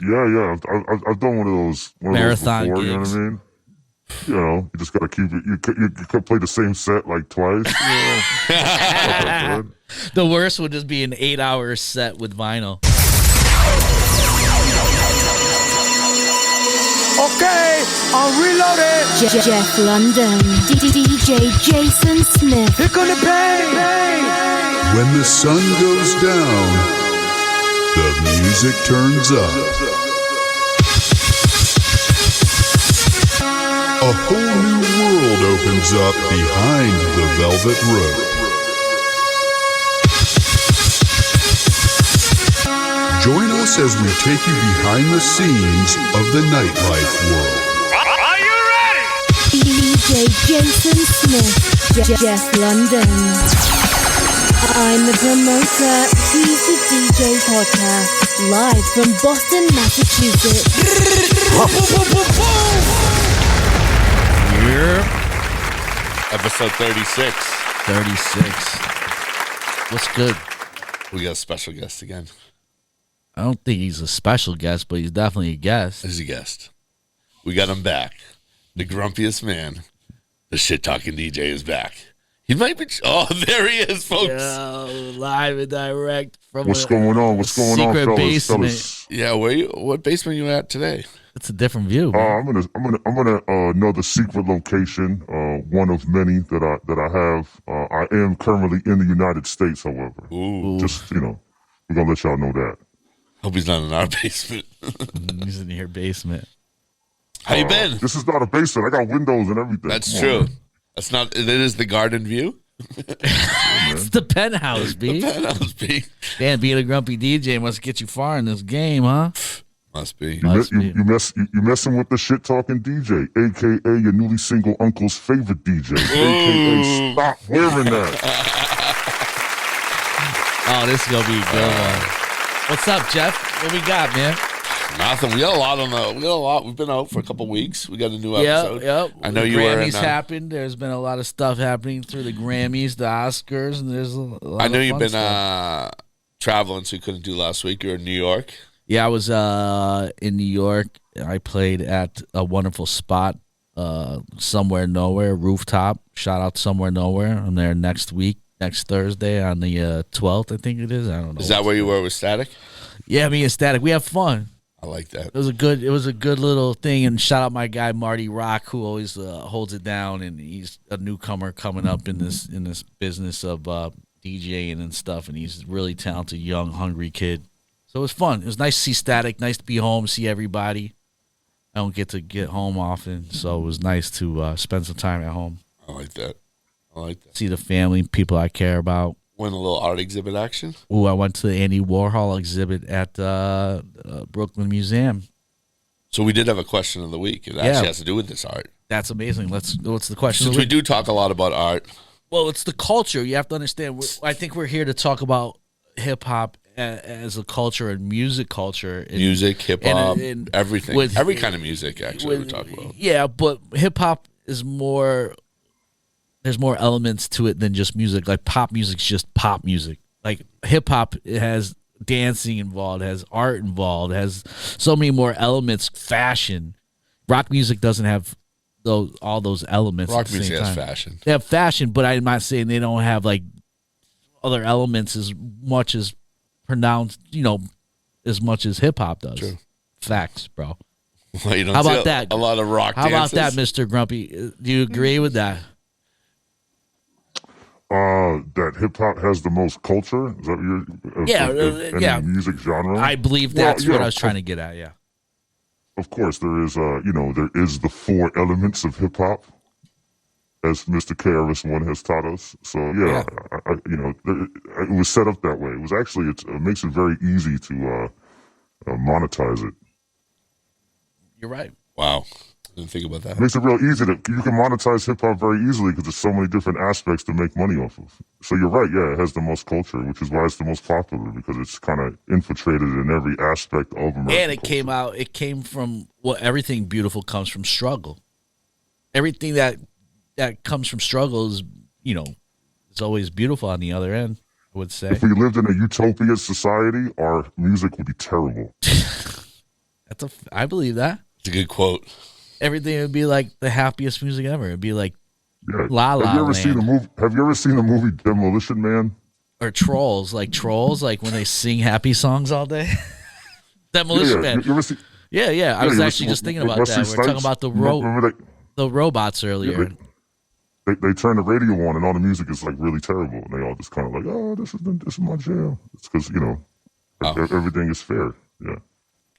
Yeah. I've done one of those Marathon before. gigs. You know what I mean? You know, you just gotta keep it. You could play the same set like twice. You know? The worst would just be an 8-hour set with vinyl. Okay, I'm reloaded. Jeff London, DJ Jason Smith. Here come the pain. When the sun goes down, the music turns up. A whole new world opens up behind the velvet rope. Join us as we take you behind the scenes of the nightlife world. Are you ready? DJ Jason Smith, Jeff London. I'm the promoter, he's the DJ podcast, live from Boston, Massachusetts. Here, Episode 36. 36. What's good? We got a special guest again. I don't think he's a special guest, but he's definitely a guest. He's a guest. We got him back. The grumpiest man. The shit-talking DJ is back. He might be... Oh, there he is, folks. Yo, live and direct from What's going on? What's going on, secret fellas? basement. Yeah, what basement you at today? It's a different view. Man. I'm gonna another secret location, one of many that I have. I am currently in the United States, however. Ooh. Just we're gonna let y'all know that. Hope he's not in our basement. He's in your basement. How you been? This is not a basement. I got windows and everything. That's Come true. on, That's not... It is the garden view. It's the penthouse, B. Penthouse B. Damn, being a grumpy DJ must get you far in this game, huh? Must be. You messing with the shit talking DJ, aka your newly single uncle's favorite DJ, aka stop wearing that. Oh, this is gonna be a good one. What's up, Jeff? What we got, man? Nothing. We got a lot on the... We got a lot. We've been out for a couple weeks. We got a new episode. Yep. I know the you were in... Grammys happened. There's been a lot of stuff happening through the Grammys, the Oscars, and there's a lot I know of you've fun been stuff. traveling, so you couldn't do last week. You were in New York. Yeah, I was in New York. I played at a wonderful spot, Somewhere Nowhere, Rooftop. Shout out to Somewhere Nowhere. I'm there next Thursday on the 12th, I think it is. I don't know. Is that where you were with Static? Yeah, me and Static. We have fun. I like that. It was a good little thing, and shout out my guy Marty Rock, who always holds it down, and he's a newcomer coming up in this business of DJing and stuff, and he's a really talented, young, hungry kid. So it was fun. It was nice to see Static, nice to be home, see everybody. I don't get home often, so it was nice to spend some time at home. I like that. See the family, people I care about. Went a little art exhibit action. Ooh, I went to the Andy Warhol exhibit at Brooklyn Museum. So we did have a question of the week. It actually has to do with this art. That's amazing. What's the question? Since we do talk a lot about art. Well, it's the culture. You have to understand. I think we're here to talk about hip-hop as a culture and music culture. Music, hip-hop, and everything. Every kind of music, actually, we talk about. Yeah, but hip-hop is more... There's more elements to it than just music. Like pop music's just pop music. Like hip-hop, it has dancing involved, has art involved, has so many more elements, fashion. Rock music doesn't have all those elements. Rock music has fashion. They have fashion, but I'm not saying they don't have like other elements as much as pronounced, as much as hip hop does. True. Facts, bro. Well, you don't How see about that? A lot of rock dances. How about that, Mr. Grumpy? Do you agree with that? That hip hop has the most culture. Is that your any music genre? I believe that's what I was trying to get at. Yeah. Of course, there is there is the 4 elements of hip hop, as Mr. KRS-One has taught us. So yeah. It was set up that way. It was actually it makes it very easy to monetize it. You're right. Wow. Didn't think about that. It makes it real easy you can monetize hip hop very easily because there's so many different aspects to make money off of. So you're right, yeah, it has the most culture, which is why it's the most popular, because it's kind of infiltrated in every aspect of American And it culture. came from everything beautiful comes from struggle. Everything that comes from struggle is, it's always beautiful on the other end, I would say. If we lived in a utopian society, our music would be terrible. I believe that. It's a good quote. Everything would be like the happiest music ever. It'd be like Yeah. La La Have you ever Land. seen the movie? Have you ever seen the movie Demolition Man? Or Trolls, like when they sing happy songs all day. Demolition Man. You ever see? Yeah. I was you ever actually see- just thinking about Wesley that. We were talking Snipes? about Remember the robots earlier. they turn the radio on and all the music is like really terrible, and they all just kind of like, oh, this is my jam. It's because everything is fair. Yeah.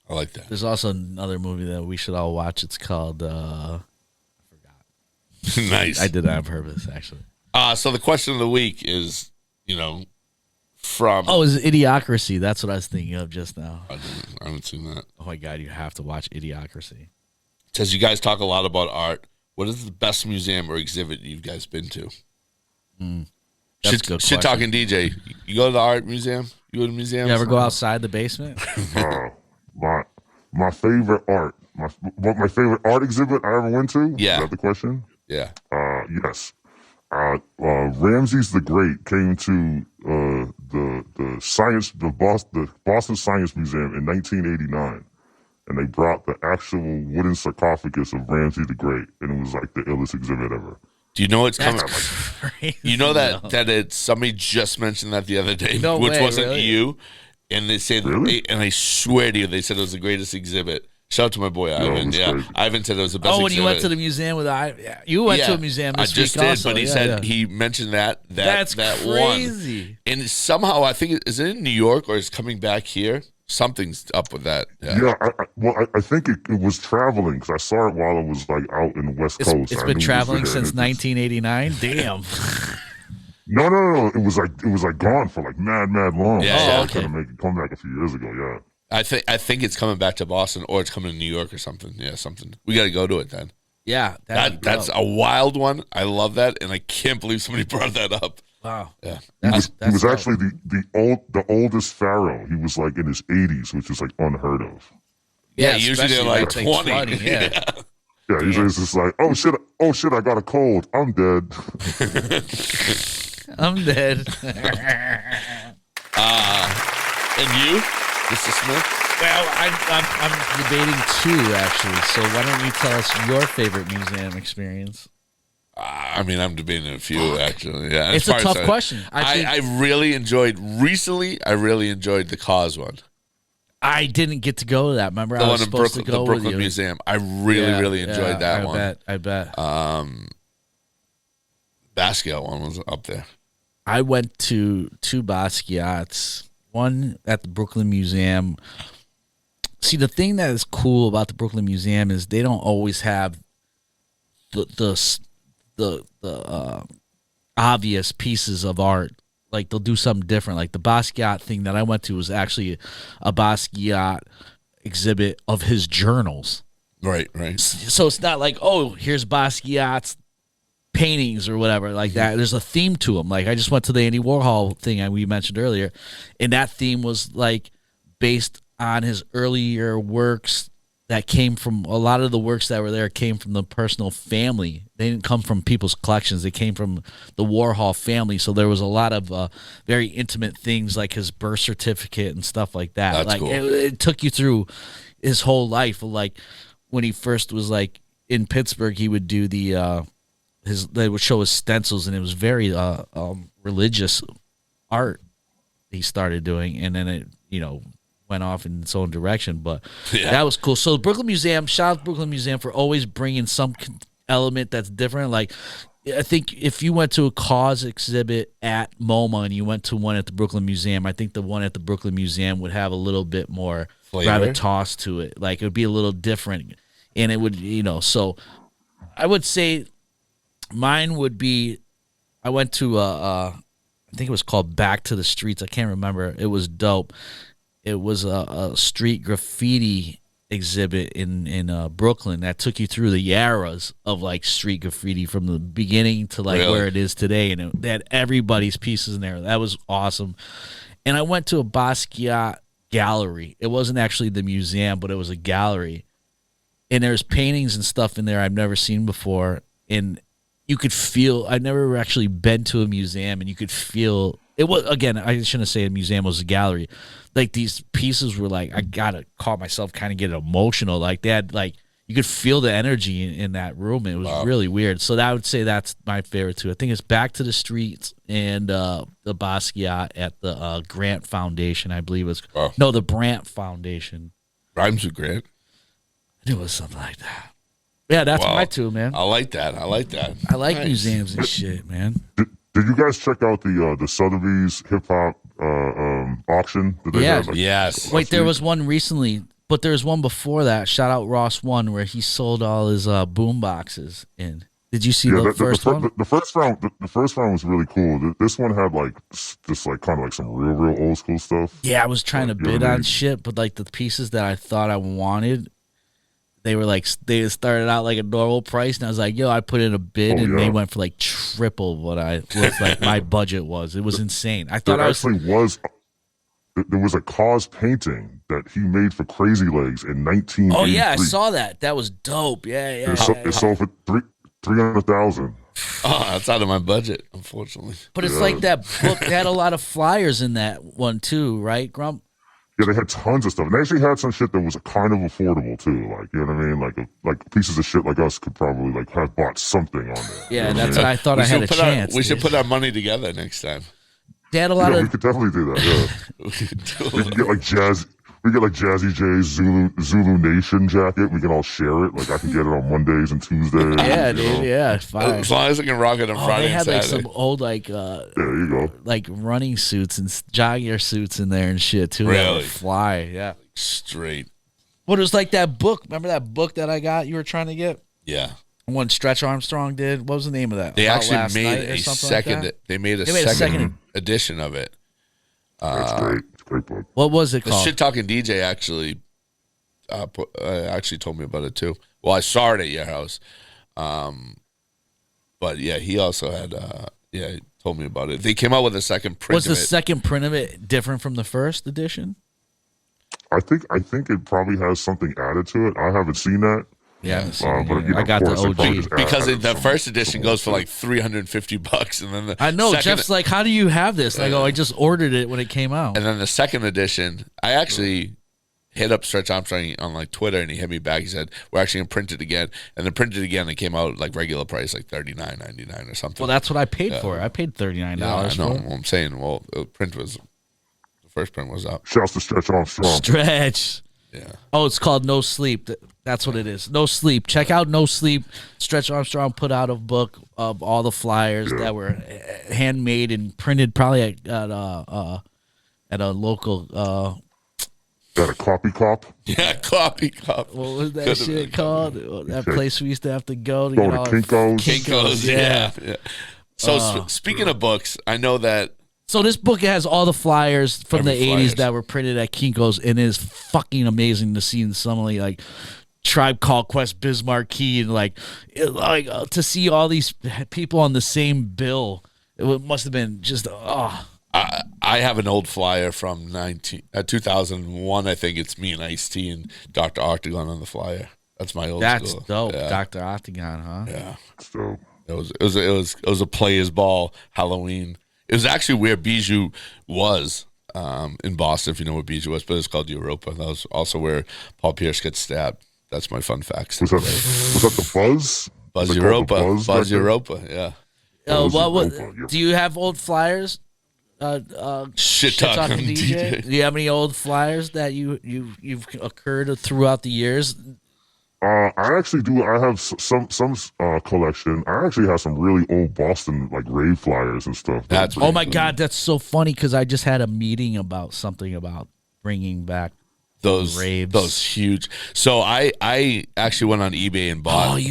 I like that. There's also another movie that we should all watch. It's called I forgot. Nice. I did that on purpose, actually. So the question of the week is, from. Oh, is Idiocracy? That's what I was thinking of just now. I haven't seen that. Oh my God, you have to watch Idiocracy. It says you guys talk a lot about art. What is the best museum or exhibit you've guys been to? That's a good Shit question. talking DJ. You go to the art museum? You go to museums? You ever go outside the basement? My favorite art. My favorite art exhibit I ever went to. Yeah. Is that the question? Yeah. Yes. Ramses the Great came to the Boston Science Museum in 1989, and they brought the actual wooden sarcophagus of Ramses the Great, and it was like the illest exhibit ever. Do you know it's coming? Crazy, You know though. that somebody just mentioned that the other day, No which way, wasn't really? you, and they said, Really? and I swear to you, they said it was the greatest exhibit. Shout out to my boy it Ivan. was Yeah, crazy. Ivan said it was the best. Oh, when exhibit. you went to the museum with you went to a museum this I just week did, also. but he Yeah, said yeah. he mentioned that That's that crazy. one, and somehow I think is it in New York or is coming back here? Something's up with that. Yeah, I think it was traveling because I saw it while it was like out in the West Coast. It's I been knew it was traveling there. since It was- 1989. Damn. No. It was like gone for like mad long. Yeah, So yeah. I was gonna make it come back a few years ago. Yeah. I think it's coming back to Boston or it's coming to New York or something. Yeah, something. We got to go to it then. Yeah, That's a wild one. I love that, and I can't believe somebody brought that up. wow. Yeah, He was dope. actually the oldest pharaoh. He was like in his 80s, which is like unheard of. yeah. Usually they're especially like when 20. they 20, yeah. Yeah, he's just like, oh shit, I got a cold. I'm dead. I'm dead. And you, Mr. Smith? Well, I'm debating two actually. So why don't you tell us your favorite museum experience? I mean, I'm debating a few actually. Yeah, It's as a far as tough question. I really enjoyed the Cause one. I didn't get to go to that. Remember, The I one was in supposed Brooklyn, to go the with Brooklyn you. Museum. I really enjoyed that one. I bet. Basquiat one was up there. I went to two Basquiat's. One at the Brooklyn Museum. See, the thing that is cool about the Brooklyn Museum is they don't always have the obvious pieces of art. Like they'll do something different. Like the Basquiat thing that I went to was actually a Basquiat exhibit of his journals. Right. So it's not like, oh, here's Basquiat's paintings or whatever like that. There's a theme to them. Like I just went to the Andy Warhol thing we mentioned earlier, and that theme was like based on his earlier works that came from a lot of the works that were there came from the personal family. They didn't come from people's collections. They came from the Warhol family. So there was a lot of very intimate things like his birth certificate and stuff like that. That's like cool. it took you through his whole life. Like when he first was like in Pittsburgh, he would do they would show his stencils, and it was very religious art he started doing, and then it went off in its own direction. But that was cool. So the Brooklyn Museum, shout out to Brooklyn Museum for always bringing some element that's different. Like I think if you went to a Cause exhibit at MoMA and you went to one at the Brooklyn Museum, I think the one at the Brooklyn Museum would have a little bit more Flavor? gravitas to it. Like it would be a little different, and it would so I would say mine would be I went to I think it was called Back to the Streets. I can't remember. It was dope. It was a street graffiti exhibit in Brooklyn that took you through the eras of like street graffiti from the beginning to like Really? where it is today, and they had everybody's pieces in there. That was awesome. And I went to a Basquiat gallery. It wasn't actually the museum, but it was a gallery, and there's paintings and stuff in there I've never seen before, and you could feel. I've never actually been to a museum, and you could feel It was, again, I shouldn't say a museum, it was a gallery. Like, these pieces were like, I gotta call myself kind of get emotional. Like, they had, like, you could feel the energy in that room. It was really weird. So I would say that's my favorite too. I think it's Back to the Streets and the Basquiat at the Grant Foundation, I believe it's. No, the Brandt Foundation. Rhymes with Grant. It was something like that. Yeah, that's my two, man. I like that. I like Nice. Museums and shit, man. Did you guys check out the Sotheby's HipHop auction that they had? Like, yes. Wait, there was one recently, but there was one before that. Shout out Ross One, where he sold all his boom boxes in. Did you see the first one? The first round was really cool. This one had like just like kind of like some real old school stuff. Yeah, I was trying to bid on shit, but like the pieces that I thought I wanted, they were like, they started out like a normal price, and I was like, yo, I put in a bid, and they went for like triple what like my budget was. It was insane. I thought there was a Cause painting that he made for Crazy Legs in 1983. Oh yeah, I saw that. That was dope. Yeah. It sold for $300,000. Oh, that's out of my budget, unfortunately. But it's like that book had a lot of flyers in that one too, right, Grump? Yeah, they had tons of stuff. And they actually had some shit that was kind of affordable too. Like, you know what I mean? Like pieces of shit like us could probably like have bought something on there. Yeah, that's what I thought. I had a chance. We should put our money together next time. They had a lot of. We could definitely do that. Yeah, we could get like jazz. We get like Jazzy J's Zulu Nation jacket. We can all share it. Like I can get it on Mondays and Tuesdays. Yeah, dude. Yeah, fine. As long as I can rock it on Friday. They had and like Saturday. some old there you go. Like running suits and jogger suits in there and shit too. That would fly. Yeah. Straight. But it was like that book. Remember that book that I got? You were trying to get. Yeah. One Stretch Armstrong did. What was the name of that? They About actually Last made Night or a something second. Like that? They made a second edition of it. That's great. It's a great book. What was it The called? Shit Talking DJ actually told me about it too. Well, I saw it at your house, but yeah, he also had he told me about it. They came out with a second print. Was the second print of it different from the first edition? I think it probably has something added to it. I haven't seen that. Yeah, but I got the OG because the first edition goes for like $350, and then I know Jeff's like, how do you have this? And I go, I just ordered it when it came out. And then the second edition, I actually hit up Stretch Armstrong on like Twitter, and he hit me back. He said, "We're actually gonna print it again," and then printed again. It came out like regular price, like $39.99 or something. Well, that's what I paid for it. I paid $39 for it. I'm saying, well, the first print was up. Shouts to Stretch Armstrong. Stretch. Yeah. Oh, it's called No Sleep. That's what it is. No Sleep. Check out No Sleep. Stretch Armstrong put out a book of all the flyers that were handmade and printed, probably at a local. At a coffee cop? Yeah, coffee cup. What was that shit called? That place we used to have to go to Go get to all Kinko's. Yeah. So speaking of books, I know that. So this book has all the flyers from the 80s that were printed at Kinko's, and it is fucking amazing to see in somebody like Tribe Called Quest, Biz Markie, and to see all these people on the same bill. It must have been just I have an old flyer from 2001. I think it's me and Ice-T and Dr. Octagon on the flyer. That's my old That's school. dope, Yeah. Dr. Octagon, huh? Yeah. So It was a players ball Halloween. It was actually where Bijou was in Boston, if you know where Bijou was, but it's called Europa. That was also where Paul Pierce gets stabbed. That's my fun facts. was that the Buzz? Buzz Europa. Buzz Europa, yeah. Do you have old flyers? Shit talking DJ. Do you have any old flyers that you've occurred throughout the years? I actually do. I have some collection. I actually have some really old Boston like rave flyers and stuff. Oh my God, that's so funny because I just had a meeting about something about bringing back those raves. Those huge. So I actually went on eBay and bought a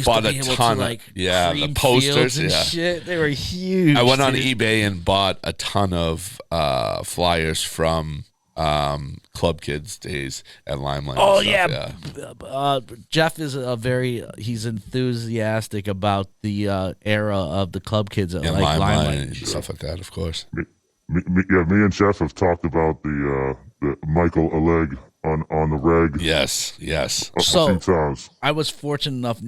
ton of the posters and shit. They were huge. I went on eBay and bought a ton of flyers from Club Kids days at Limelight. Oh yeah. Jeff is he's enthusiastic about the era of the Club Kids at Limelight and stuff like that. Of course. Me and Jeff have talked about the Michael Alleg on the reg. Yes. A few times. I was fortunate enough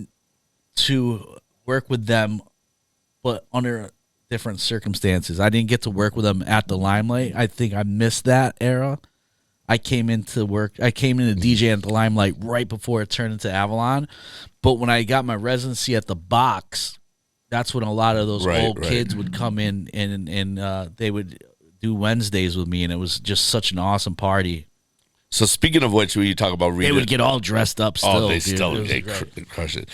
to work with them, but different circumstances. I didn't get to work with them at the Limelight. I think I missed that era. I came into DJ at the Limelight right before it turned into Avalon. But when I got my residency at the Box, that's when a lot of those old kids would come in and they would do Wednesdays with me, and it was just such an awesome party. So speaking of which, when you talk about reading, they would get all dressed up still. Oh, they crush it.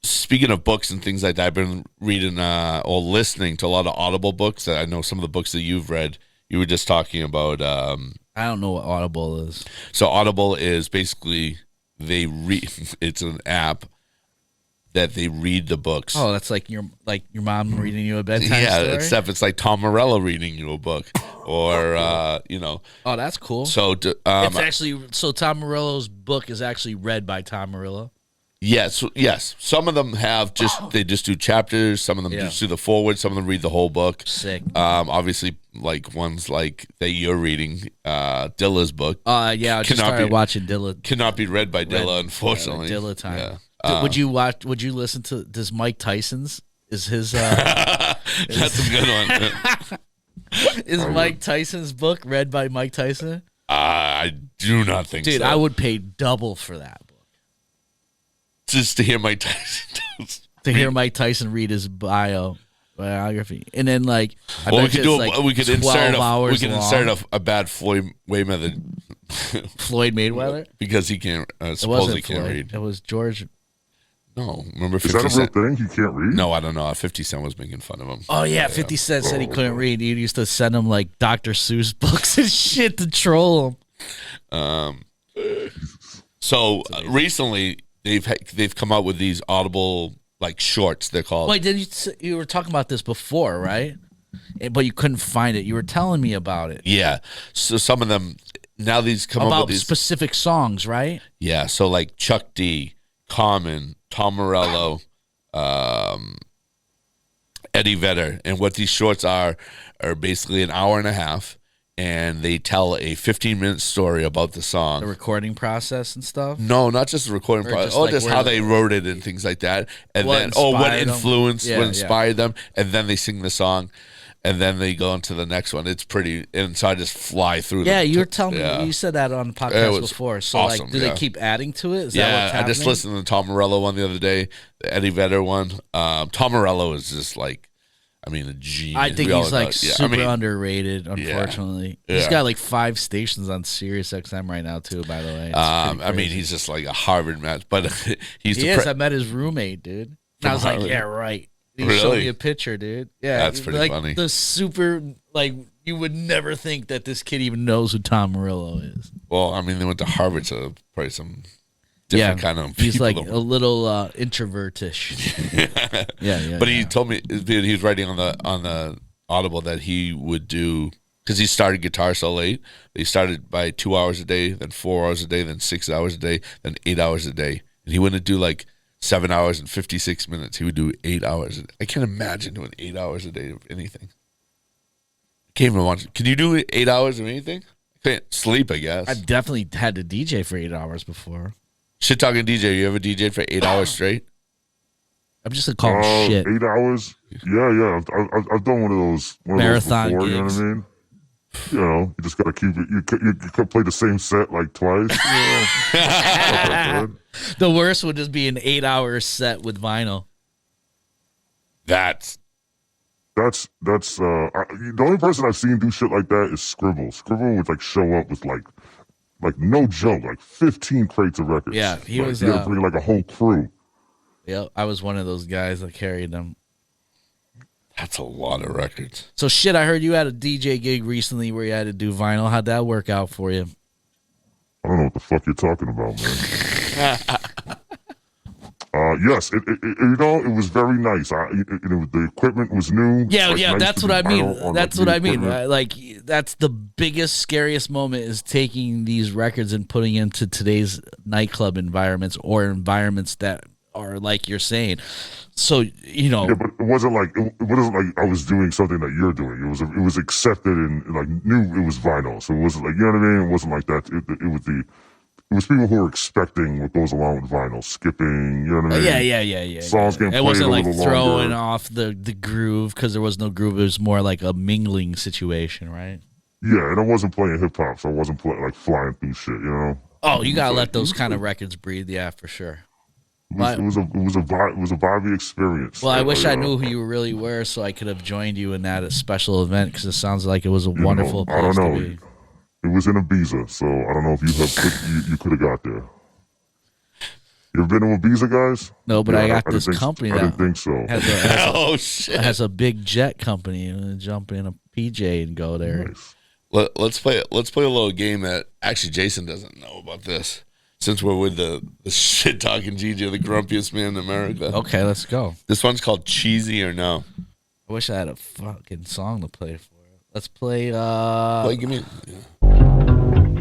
Speaking of books and things like that, I've been reading or listening to a lot of Audible books. I know some of the books that you've read. You were just talking about. I don't know what Audible is. So Audible is basically they read. It's an app that they read the books. Oh, that's like your mom reading you a bedtime story? Except it's like Tom Morello reading you a book, or Oh, that's cool. So it's actually Tom Morello's book is actually read by Tom Morello. Yes. Some of them they just do chapters. Some of them just do the forward. Some of them read the whole book. Sick. Obviously, like ones like that you're reading, Dilla's book. I just started watching Dilla. Cannot be read by Dilla, unfortunately. Dilla time. Yeah. Would you listen to this Mike Tyson's? Is his That's a good one. Is Mike Tyson's book read by Mike Tyson? I do not think so. Dude, I would pay double for that book. Just to hear Mike Tyson. Hear Mike Tyson read his biography. And then we could insert a bad Floyd Mayweather. Floyd Mayweather? Because he can't supposedly can't read. It was George. No, remember 50 Is that a Cent? real thing? He can't read? No, I don't know. 50 Cent was making fun of him. Oh, yeah. 50 Cent said he couldn't read. He used to send him, like, Dr. Seuss books and shit to troll him. So recently, they've come out with these Audible, like, shorts, they're called. Wait, you were talking about this before, right? But you couldn't find it. You were telling me about it. Yeah. So some of them, now these come up with About these. specific songs, right? Yeah. So, like, Chuck D, Common, Tom Morello, Eddie Vedder. And what these shorts are basically an hour and a half, and they tell a 15-minute story about the song. The recording process and stuff? No, not just the recording process. Just how they wrote it and things like that. And what influenced, what inspired them. And then they sing the song. And then they go into the next one. It's pretty, and so I just fly through. Yeah, you were telling me, you said that on the podcast before. So, awesome, do they keep adding to it? Is that what's happening? I just listened to the Tom Morello one the other day, the Eddie Vedder one. Tom Morello is just like, a genius. I think he's like super underrated, unfortunately. Yeah. He's got like 5 stations on Sirius XM right now, too, by the way. He's just like a Harvard match, but I met his roommate, dude. And I was like, yeah, right. He showed me a picture, dude. Yeah, that's pretty funny. The super, like, you would never think that this kid even knows who Tom Morello is. Well, they went to Harvard, so probably some different kind of people. He's like a little introvertish. yeah. But he told me he was writing on the Audible that he would do, because he started guitar so late. He started by 2 hours a day, then 4 hours a day, then 6 hours a day, then 8 hours a day, and he wouldn't do like 7 hours and 56 minutes. He would do 8 hours. I can't imagine doing 8 hours a day of anything. I can't even watch. Can you do 8 hours of anything? I can't sleep, I guess. I've definitely had to DJ for 8 hours before. Shit talking DJ. You ever DJed for 8 hours straight? I'm just gonna call him shit. 8 hours? Yeah. I've done one of those marathon before, gigs. You know what I mean? You just gotta keep it. You could play the same set like twice. The worst would just be an 8-hour set with vinyl. That's the only person I've seen do shit like that is Scribble. Scribble would like show up with like no joke, like 15 crates of records. Yeah, he was. He would bring like a whole crew. Yeah, I was one of those guys that carried them. That's a lot of records. So shit, I heard you had a DJ gig recently where you had to do vinyl. How'd that work out for you? I don't know what the fuck you're talking about, man. Yes, it was very nice. The equipment was new. Yeah, nice that's what I mean. That's what I mean. Equipment. That's the biggest, scariest moment is taking these records and putting into today's nightclub environments or environments that are like you're saying. So, Yeah, but it wasn't like I was doing something that you're doing. It was accepted and like knew it was vinyl. So it wasn't like, you know what I mean? It wasn't like that. It it was people who were expecting what goes along with vinyl, skipping, you know what I mean? Yeah. Songs getting It played wasn't a like little throwing longer. off the groove because there was no groove. It was more like a mingling situation, right? Yeah, and I wasn't playing hip hop, so I wasn't like flying through shit, you know? Oh, you gotta It was let like- those kind of records breathe, yeah, for sure. It was a vibey experience. Well, I So, wish I yeah. knew who you really were, so I could have joined you in that special event. Because it sounds like it was a You know, wonderful I don't place to know. be. It was in Ibiza, so I don't know if you could have got there. You ever been to Ibiza, guys? No, but Yeah, I got didn't this think- company I that didn't think so. Oh shit! has a big jet company, and jump in a PJ and go there. Nice. Let's play a little game that actually Jason doesn't know about this. Since we're with the shit talking GJ, the grumpiest man in America. Okay, let's go. This one's called Cheesy or No. I wish I had a fucking song to play for it. Let's play. Like, give me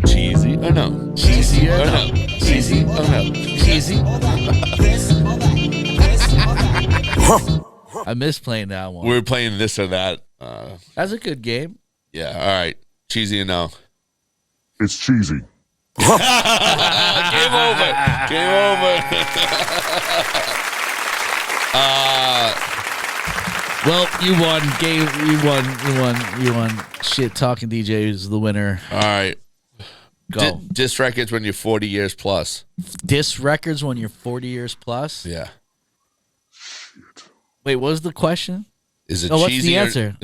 cheesy or no? Cheesy or no? Cheesy or no? Cheesy. I miss playing that one. We're playing this or that. That's a good game. Yeah. All right. Cheesy or no? It's cheesy. Game over. Game over. Well, you won. Game. You won. Shit talking DJ is the winner. All right. Go. Disc records when you're 40 years plus. Disc records when you're 40 years plus. Yeah. Wait, what was the question? Is it Oh, what's cheesy the or- answer?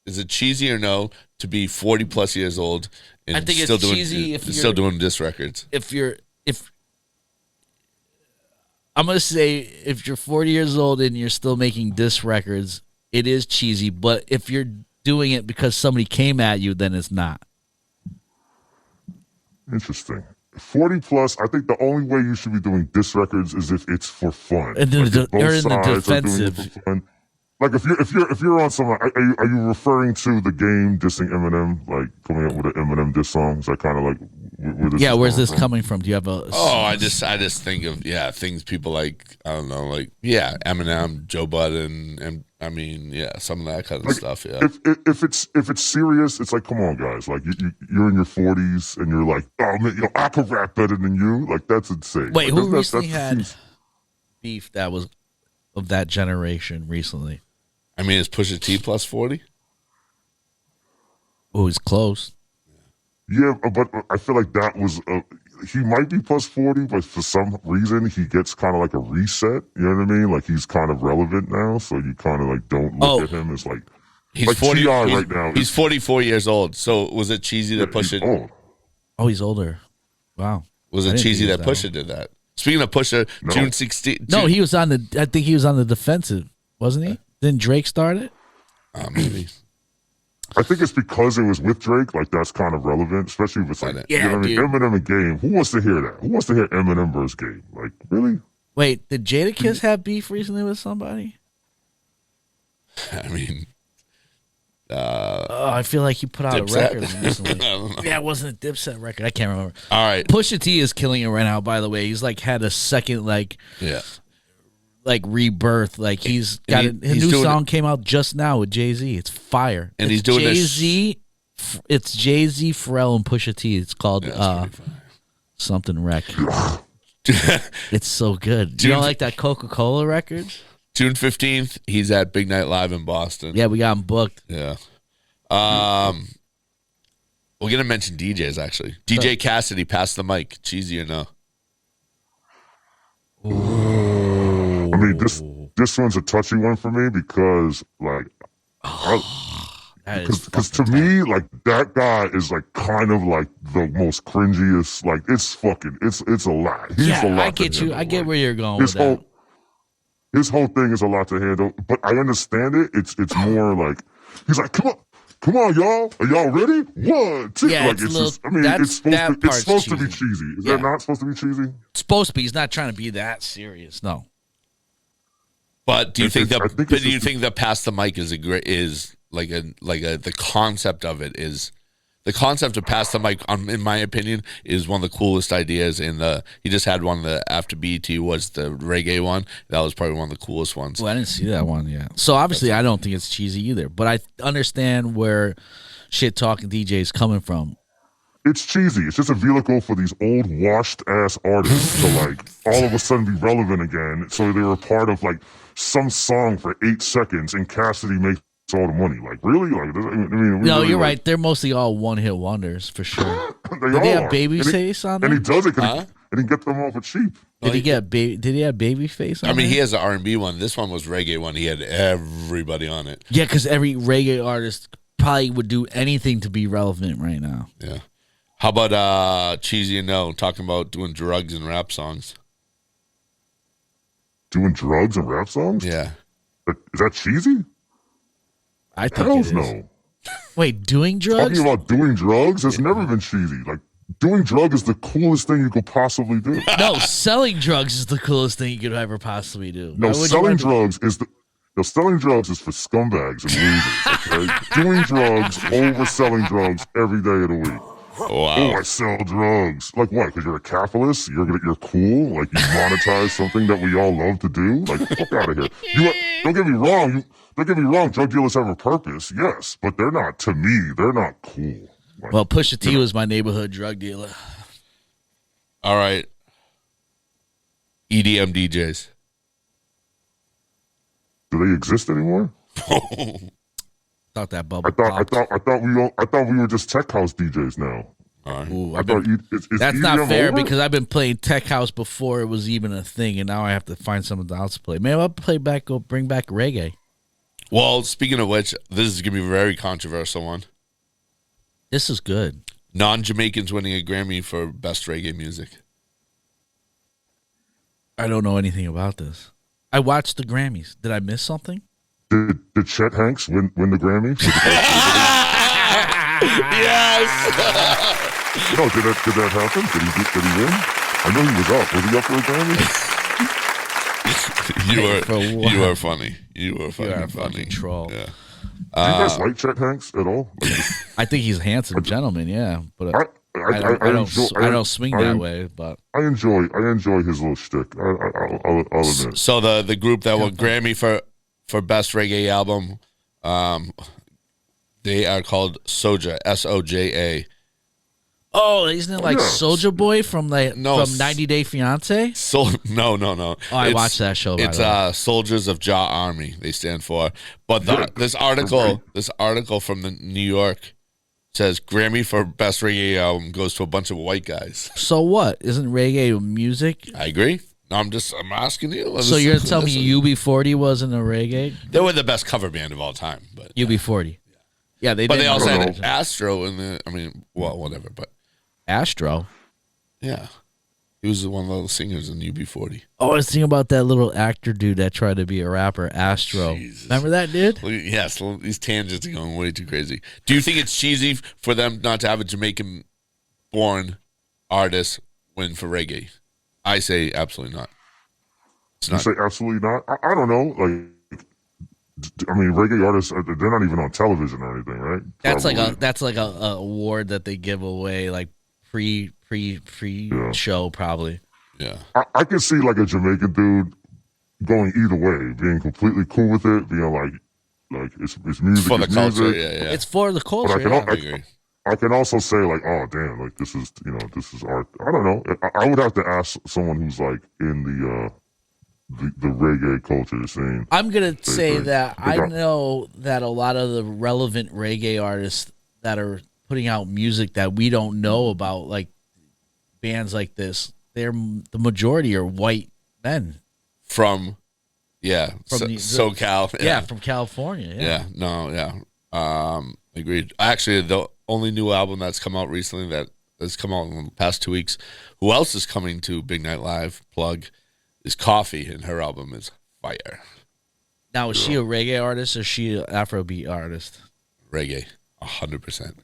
Is it cheesy or no to be 40 plus years old and I think it's still doing cheesy if still you're- doing disc records? If I'm gonna say if you're 40 years old and you're still making disc records, it is cheesy. But if you're doing it because somebody came at you, then it's not. Interesting. 40 plus, I think the only way you should be doing disc records is if it's for fun. And then Like, if both you're in the sides are doing it defensive. for fun. Like if you're on some, are you referring to the game dissing Eminem, like coming up with an Eminem diss song? Is that kind of like where this? Yeah, is where's coming this from? coming from? Do you have a? Oh, I just think of things people like, I don't know, like Eminem, Joe Budden, and I mean some of that kind of stuff. Yeah. If it's serious, it's like, come on, guys. Like you're in your 40s and you're like, oh man, I could rap better than you. Like that's insane. Wait, like, who that's recently had beef that was of that generation recently? I mean, is Pusha T plus 40? Oh, he's close. Yeah, but I feel like that was he might be plus 40, but for some reason he gets kind of like a reset. You know what I mean? Like he's kind of relevant now, so you kind of like don't look at him as like He's like 40 T.I. he's, right now. He's 44 years old. So was it cheesy that he's Pusha? old. Oh, he's older. Wow. Was I it didn't cheesy think that he was Pusha did that? Speaking of Pusha, No. June 16th. No, he was on the. I think he was on the defensive, wasn't he? Then Drake started. maybe. I think it's because it was with Drake. Like that's kind of relevant, especially if it's like Yeah, you know what I mean? dude. Eminem and Game. Who wants to hear that? Who wants to hear Eminem versus Game? Like really? Wait, did Jadakiss have beef recently with somebody? I mean, Oh, I feel like he put out Dipset? a record recently. I don't know. Yeah, it wasn't a Dipset record. I can't remember. All right. Pusha T is killing it right now. By the way, he's like had a second like rebirth. Like he's got And a he's new doing song came out just now with Jay-Z. It's fire. And it's he's doing this- Jay-Z. It's Jay-Z, Pharrell, and Pusha T. It's called something wreck. It's so good. Dude. You don't like that Coca-Cola record? June 15th, he's at Big Night Live in Boston. Yeah, we got him booked. Yeah. We're gonna mention DJs actually. DJ Cassidy, pass the mic. Cheesy or no? I mean this one's a touchy one for me because like That is because to me like that guy is like kind of like the most cringiest. Like it's a lot. He's a lot. I to get you. handle. I get Like, where you're going his with that. his whole thing is a lot to handle, but I understand it. It's more like he's like, come on, y'all, are y'all ready? 1, 2. Yeah, like it's a little- just, I mean, that's- it's supposed that to it's part's supposed to be cheesy. cheesy. Is Yeah. that not supposed to be cheesy? It's supposed to be. He's not trying to be that serious. No. But do you think I think it's just- that pass the mic is the concept of it is the concept of pass the mic in my opinion is one of the coolest ideas he just had one after BET was the reggae one. That was probably one of the coolest ones. Well, I didn't see that one yet. So obviously, I don't think it's cheesy either. But I understand where shit talking DJ is coming from. it's cheesy. It's just a vehicle for these old washed ass artists to like all of a sudden be relevant again. So they were part of like some song for 8 seconds, and Cassidy makes all the money. Like really? Like I mean, No, really, you're like, right. They're mostly all one-hit wonders for sure. They Did they are. have Babyface on there? And he does it and he get them all for cheap. Did he get Did he have Babyface on I mean, there? he has an R&B one. This one was reggae one. He had everybody on it. Yeah, because every reggae artist probably would do anything to be relevant right now. Yeah. How about Cheesy and No talking about doing drugs and rap songs? Doing drugs and rap songs? Yeah. Is that cheesy? I think Hells it is. no. Wait, doing drugs? Talking about doing drugs has never been cheesy. Like doing drugs is the coolest thing you could possibly do. No, selling drugs is the coolest thing you could ever possibly do. No, Why would you selling want to- drugs is selling drugs is for scumbags and losers. Okay, doing drugs over selling drugs every day of the week. Wow. Oh, I sell drugs. Like what? Because you're a capitalist? You're cool? Like you monetize something that we all love to do? Like fuck out of here. Don't get me wrong. Don't get me wrong. Drug dealers have a purpose, yes, but they're not. To me, they're not cool. Like, Well, Pusha T was my neighborhood drug dealer. All right. EDM DJs. do they exist anymore? Thought that I bubble thought we were just tech house DJs now. Ooh, I thought is that's not EDM fair over? because I've been playing tech house before it was even a thing, and now I have to find something else to play. Maybe I'll bring back reggae. Well, speaking of which, this is going to be a very controversial one. This is good. Non-Jamaicans winning a Grammy for Best Reggae Music. I don't know anything about this. I watched the Grammys. Did I miss something? Did Chet Hanks win the Grammy? Yes! No, did that happen? Did he win? I know he was up. Was he up for a Grammy? You are funny. You are You are a funny. fucking troll. Yeah. Do you guys like Chet Hanks at all? Like, I think he's a handsome gentleman, yeah. But I don't swing that way. But I enjoy his little shtick. I'll admit. So the group that won Grammy for Best Reggae Album, they are called Soja, Soja. oh, isn't it like Yeah. Soldier Boy from 90 Day Fiance? No. Oh, I watched that show. By It's the way. Soldiers of Jah Army. They stand for. But Yeah. this article from the New York says Grammy for Best Reggae Album goes to a bunch of white guys. So what? Isn't reggae music? I agree. No, I'm asking you. So you're telling me UB40 wasn't a reggae? They were the best cover band of all time, but UB40. Yeah, they. but they didn't also know. had Astro in the. I mean, well, whatever. But Astro. yeah, he was one of the singers in UB40. Oh, I was thinking about that little actor dude that tried to be a rapper, Astro. Jesus. Remember that dude? Yes, these tangents are going way too crazy. Do you think it's cheesy for them not to have a Jamaican-born artist win for reggae? I say absolutely not. It's You not. say absolutely not. I don't know. Like, I mean, reggae artists, they're not even on television or anything, right? That's Probably. like a award that they give away like pre Yeah. show probably. Yeah. I can see like a Jamaican dude going either way, being completely cool with it, being like it's music, For the it's culture, music. yeah. It's for the But culture. I can, yeah. I agree. I can also say like, oh damn, like this is art. I don't know. I would have to ask someone who's like in the reggae culture scene. I'm gonna say they- that they I got- know that a lot of the relevant reggae artists that are putting out music that we don't know about, like bands like this, the majority are white men. From From SoCal. Yeah, from California. Yeah. Agreed. Actually, the only new album that's come out recently that's come out in the past 2 weeks, who else is coming to Big Night Live plug, is Coffee, and her album is fire. Now, is she a reggae artist or is she an Afrobeat artist? Reggae, 100%.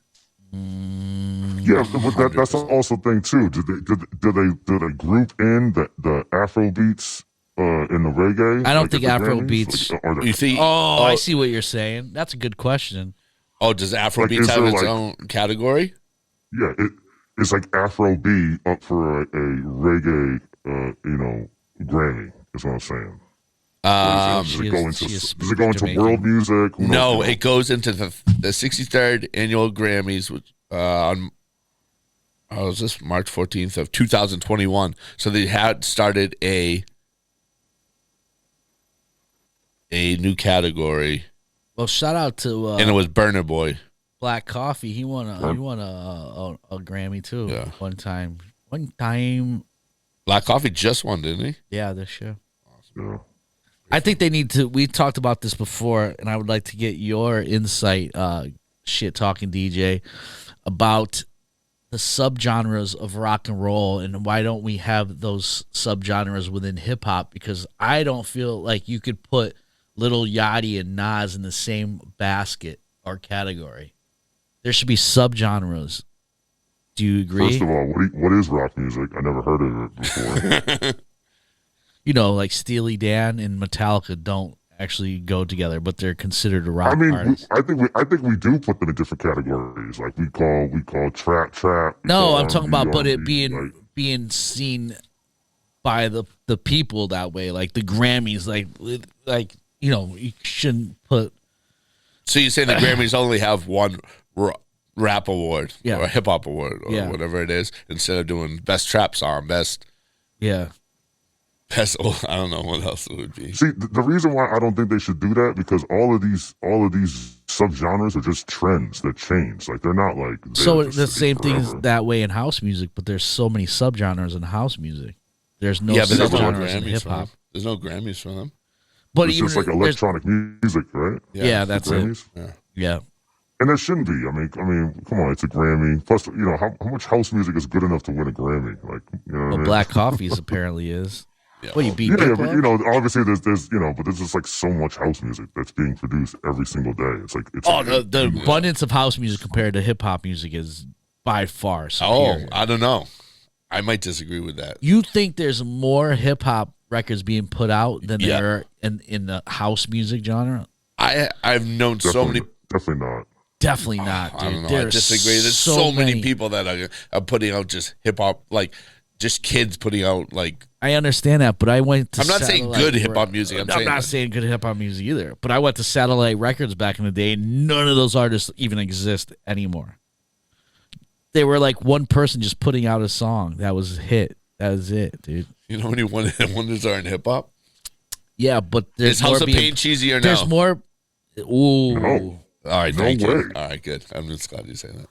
Yeah, but that's also the thing too. Do they group in the Afro beats in the reggae? I don't like think at the Afro Grammys? beats- Like, are they- You think? Oh, I see what you're saying. That's a good question. Oh, does Afrobeats Like, is have there, its like- own category? yeah, it's like Afro B up for a reggae, Grammy. Is what I'm saying. Does it go into Jamaican. world music? Who No, knows? it goes into the 63rd annual Grammys, which Oh, is this March 14th of 2021? So they had started a new category, Well, shout out to and it was Burner Boy. Black Coffee. He won a Grammy too. Yeah. One time. Black Coffee just won, didn't he? Yeah, this year. Yeah. I think they need to. We talked about this before, and I would like to get your insight, shit talking DJ, about the subgenres of rock and roll, and why don't we have those subgenres within hip hop? Because I don't feel like you could put Lil Yachty and Nas in the same basket or category. There should be subgenres. Do you agree? First of all, what is rock music? I never heard of it before. You know, like Steely Dan and Metallica don't actually go together, but they're considered a rock I mean, artist. I think we do put them in different categories. Like we call trap. No, I'm R&B, talking about, but it R&B, being seen by the people that way, like the Grammys, like you know, you shouldn't put. So you say the Grammys only have one rap award Yeah. or a hip hop award or Yeah. whatever it is, instead of doing best trap song, best. Oh, I don't know what else it would be. See, the reason why I don't think they should do that, because all of these subgenres are just trends that change. Like they're not like So just the to be same thing is forever. that way in house music, but there's so many subgenres in house music. There's no But there's no subgenres in Grammys hip for them. hop. There's no Grammys for them. But It's even just like there's- electronic music, right? yeah, that's it. Grammys. Yeah. And that shouldn't be. I mean, come on, it's a Grammy. Plus, you know, how much house music is good enough to win a Grammy? Like, you know what I Well, mean? Black Coffees apparently is. Yeah. What, you beat Yeah, Big but Love? you know, obviously there's you know, but there's just like so much house music that's being produced every single day. It's like Oh, the abundance of house music compared to hip hop music is by far Oh, superior. I don't know. I might disagree with that. You think there's more hip hop records being put out than Yeah. there are in the house music genre? I've known so many. definitely not. Definitely not, dude. I don't know. I There's disagree. There's so many people that are putting out just hip hop, like just kids putting out like. I understand that, but I went to I'm not saying Satellite good hip hop Re- music. I'm not saying saying good hip hop music either. But I went to Satellite Records back in the day, and none of those artists even exist anymore. They were like one person just putting out a song that was a hit. That was it, dude. You know how many wonders are in hip hop? Yeah, but there's Is more House of being, Pain cheesy or no? There's more. Ooh, No. All right, No thank way. you. All right, good. I'm just glad you say that.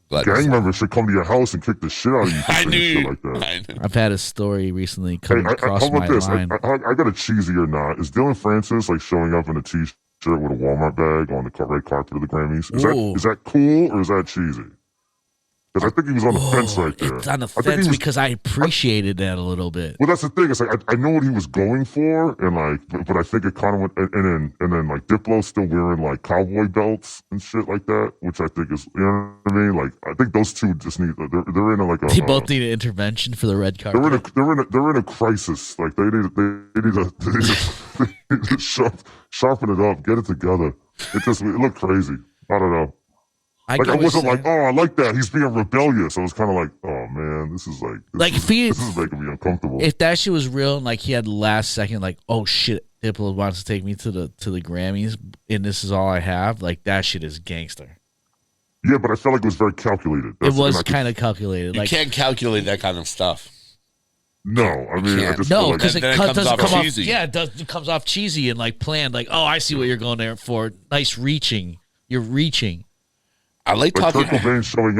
Glad you Gang said members should come to your house and kick the shit out of you. For I saying knew shit you. like that. I knew. I've had a story recently Hey, coming across how my about this? line. I got a cheesy or not. Is Dylan Francis like showing up in a t-shirt with a Walmart bag on the red carpet of the Grammys? Ooh. Is that cool or is that cheesy? Because I think he was on the fence right there. It's on the I think fence he was- because I appreciated that a little bit. Well, that's the thing. It's like I know what he was going for, and like, but I think it kind of went. And then like Diplo's still wearing like cowboy belts and shit like that, which I think is, you know what I mean. Like, I think those two just need. They're in a like a. They both need an intervention for the red carpet. They're in a crisis. Like they need to sharpen it up, get it together. It looked crazy. I don't know. Like I wasn't like, oh, I like that. He's being rebellious. I was kind of like, oh man, this is this is making me uncomfortable. If that shit was real and like he had the last second, like, oh shit, Diplo wants to take me to the Grammys and this is all I have, like that shit is gangster. Yeah, but I felt like it was very calculated. It was kind of calculated. You Like can't calculate that kind of stuff. No, I mean, I can't. just feel no, like because it then it comes doesn't off come cheesy. off. Yeah, it comes off cheesy and like planned. Like, oh, I see what you're going there for. Nice reaching. You're reaching. I like Kurt talking. Cobain showing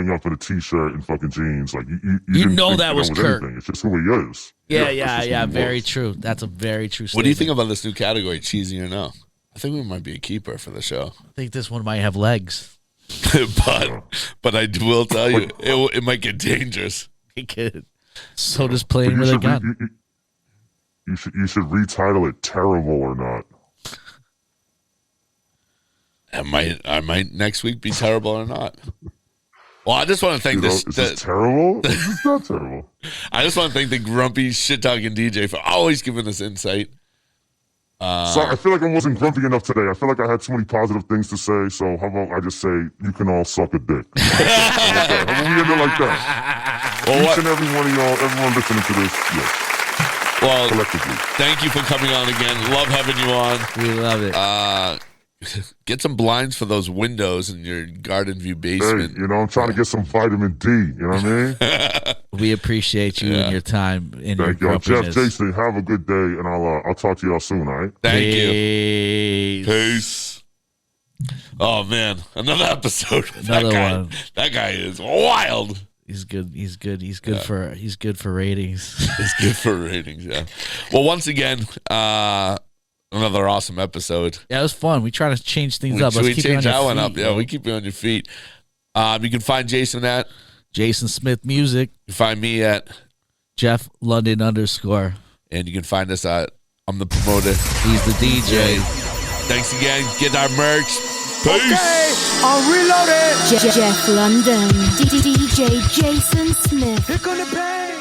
up in a t-shirt and fucking jeans. Like you You didn't know think that was was Kurt. anything. It's just who he is. Yeah, that's just who he very was. true. That's a very true statement. What do you think about this new category, cheesy or no? I think we might be a keeper for the show. I think this one might have legs. but I will tell you, it might get dangerous. It could. So does But playing with a gun. You should retitle it "Terrible or Not." I might next week be terrible or not. Well, I just want to thank You know, this. is this terrible? It's not terrible. I just want to thank the grumpy shit talking DJ for always giving us insight. So I feel like I wasn't grumpy enough today. I feel like I had so many positive things to say. So how about I just say you can all suck a dick? How about we end it like that? Well, Each and every one of y'all, everyone listening to this, yes, Well, collectively. thank you for coming on again. Love having you on. We love it. Get some blinds for those windows in your garden view basement. Hey, I'm trying to get some vitamin D. You know what I mean? We appreciate you and your time and your Thank y'all. Jeff, grumpiness. Jason, have a good day, and I'll talk to y'all soon, all right? Thank you. Peace. Peace. Oh man, another episode. Another one. That guy is wild. He's good. He's good for ratings. It's good for ratings. Yeah. Well, once again, another awesome episode. Yeah, it was fun. We try to change things up. Let's We keep you on change your that one feet, up. Yeah, we keep you on your feet. You can find Jason at Jason Smith Music. You can find me at Jeff London _. And you can find us at I'm the promoter. He's the DJ. Thanks again. Get our merch. Peace. Okay, I'm reloaded. Jeff London, DJ Jason Smith. Here come the pain.